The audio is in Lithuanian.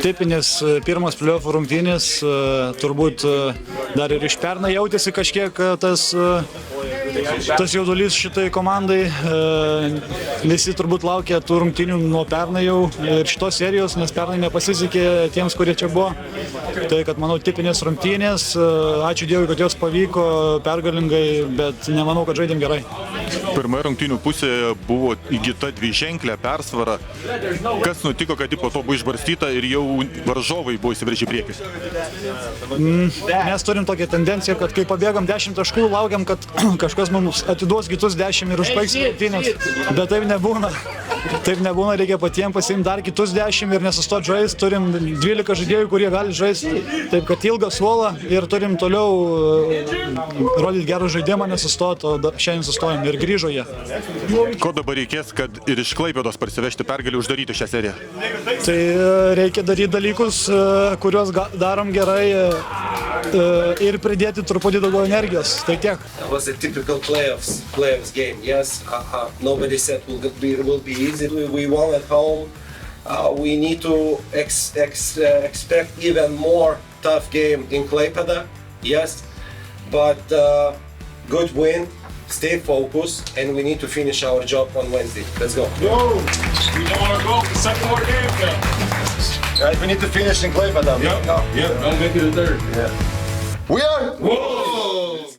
Tipinis pirmas playoffų rungtynės, turbūt dar ir iš pernai jautėsi kažkiek tas jaudulys šitai komandai. Visi turbūt laukia tų rungtynių nuo pernai jau ir šitos serijos, nes pernai nepasisekė tiems, kurie čia buvo. Tai, kad manau, tipinės rungtynės, ačiū Dievui, kad jos pavyko pergalingai, bet nemanau, kad žaidėm gerai. Pirmoje rungtynių pusėje buvo įgyta dviženklė persvara. Kas nutiko, kad po to buvo išbarstyta ir jau varžovai buvo įsiveržę į priekį? Mes turim tokią tendenciją, kad kai pabėgam 10 taškų, laukiam, kad kažkas mums atiduos kitus 10 ir užbaigs rungtynes. Bet taip nebūna. Taip nebūna, reikia patiems pasiimti dar kitus 10 ir nesustoti žaisti. Turim 12 žaidėjų, kurie gali žaisti. Taip, kad ilgą suolą ir turim toliau rodyti gerą žaidimą, nesustoti, o šiandien sustojom ir grįžo jie. Ko dabar reikės, kad ir iš Klaipėdos parsivežti pergalį, uždaryti šią seriją? Tai reikia daryti dalykus, kuriuos darom gerai ir pridėti truputį daugiau energijos. Tai tiek. It was a typical playoffs game. Yes, nobody said will be easy. We won at home. We need to expect even more tough game in Klaipėda. Yes, but good win. Stay focused, and we need to finish our job on Wednesday. Let's go. We don't want to go for 7 more games now. Guys, we need to finish in Klaipėda. Yep, don't make it a third. We are. Whoa!